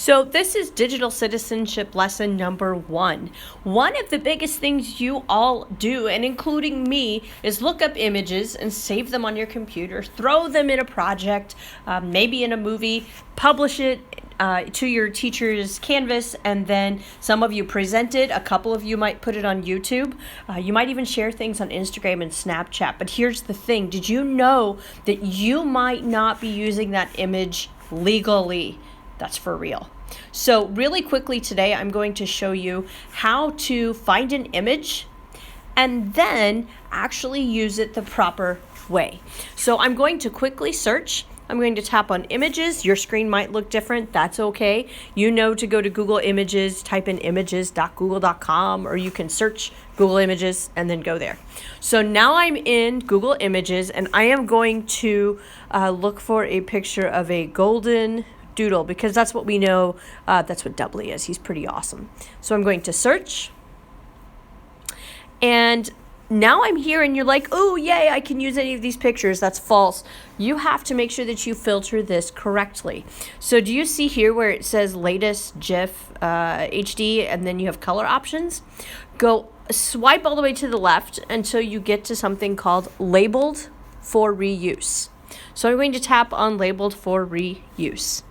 So this is digital citizenship lesson number 1. One of the biggest things you all do, and including me, is look up images and save them on your computer, throw them in a project, maybe in a movie, publish it to your teacher's Canvas, and then some of you present it. A couple of you might put it on YouTube. You might even share things on Instagram and Snapchat. But here's the thing. Did you know that you might not be using that image legally? That's for real. So really quickly today, I'm going to show you how to find an image and then actually use it the proper way. So I'm going to quickly search. I'm going to tap on images. Your screen might look different. That's okay. You know to go to Google Images, type in images.google.com, or you can search Google Images and then go there. So now I'm in Google Images and I am going to look for a picture of a golden doodle, because that's what we know. That's what Dudley is. He's pretty awesome. So I'm going to search. And now I'm here and you're like, oh, yay, I can use any of these pictures. That's false. You have to make sure that you filter this correctly. So do you see here where it says latest GIF HD and then you have color options? Go swipe all the way to the left until you get to something called labeled for reuse. So I'm going to tap on labeled for reuse.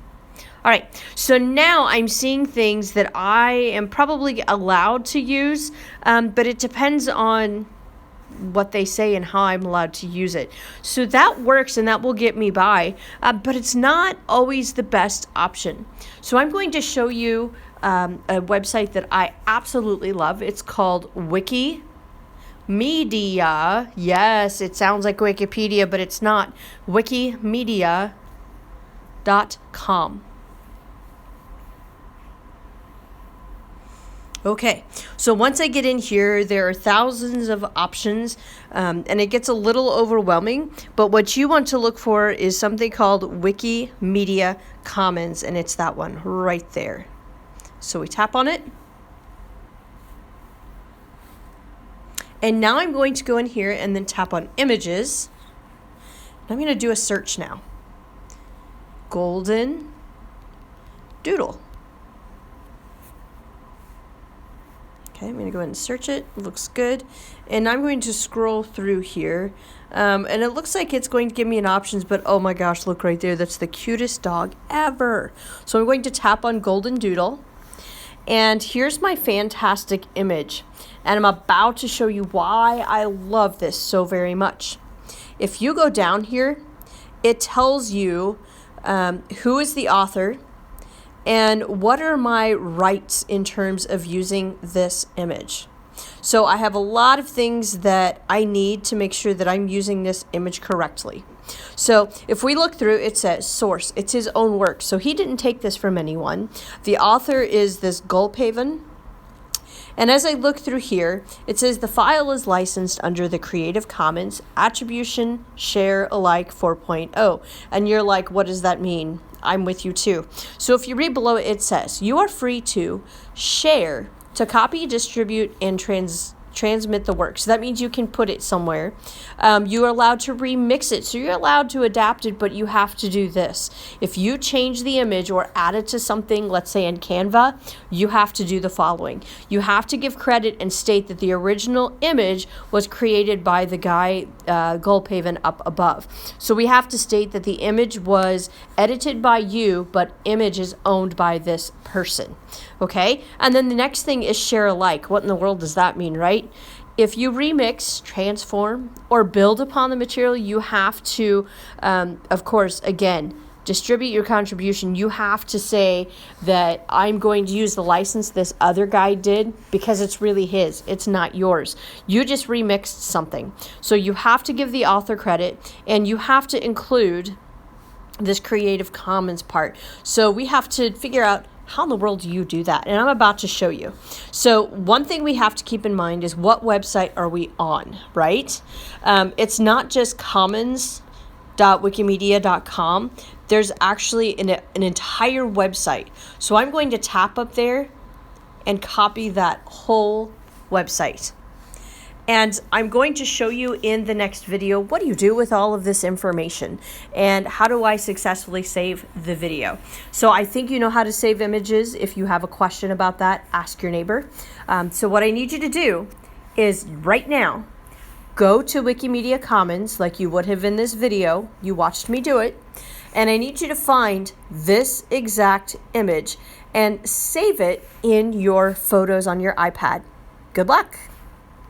All right, so now I'm seeing things that I am probably allowed to use, but it depends on what they say and how I'm allowed to use it. So that works and that will get me by, but it's not always the best option. So I'm going to show you a website that I absolutely love. It's called Wikimedia. Yes, it sounds like Wikipedia, but it's not. Wikimedia.com. Okay, so once I get in here, there are thousands of options, and it gets a little overwhelming, but what you want to look for is something called Wikimedia Commons, and it's that one right there. So we tap on it. And now I'm going to go in here and then tap on images. I'm going to do a search now. Golden doodle. Okay, I'm going to go ahead and search it. It looks good. And I'm going to scroll through here. And it looks like it's going to give me an options, but oh my gosh, look right there. That's the cutest dog ever. So I'm going to tap on Golden Doodle. And here's my fantastic image. And I'm about to show you why I love this so very much. If you go down here, it tells you who is the author, and what are my rights in terms of using this image. So I have a lot of things that I need to make sure that I'm using this image correctly. So if we look through, it says source. It's his own work. So he didn't take this from anyone. The author is this Gulpaven. And as I look through here, it says the file is licensed under the Creative Commons Attribution Share Alike 4.0. And you're like, what does that mean? I'm with you too. So if you read below it, it says you are free to share, to copy, distribute, and transmit the work. So that means you can put it somewhere. You are allowed to remix it. So you're allowed to adapt it, but you have to do this. If you change the image or add it to something, let's say in Canva, you have to do the following. You have to give credit and state that the original image was created by the guy, Gulpaven, up above. So we have to state that the image was edited by you, but image is owned by this person. Okay? And then the next thing is share alike. What in the world does that mean, right? If you remix, transform, or build upon the material, you have to, of course, again, distribute your contribution. You have to say that I'm going to use the license this other guy did because it's really his. It's not yours. You just remixed something. So you have to give the author credit, and you have to include this Creative Commons part. So we have to figure out, how in the world do you do that? And I'm about to show you. So one thing we have to keep in mind is what website are we on, right? It's not just commons.wikimedia.com. There's actually an entire website. So I'm going to tap up there and copy that whole website. And I'm going to show you in the next video, what do you do with all of this information and how do I successfully save the video? So I think you know how to save images. If you have a question about that, ask your neighbor. So what I need you to do is right now, go to Wikimedia Commons like you would have in this video. You watched me do it. And I need you to find this exact image and save it in your photos on your iPad. Good luck.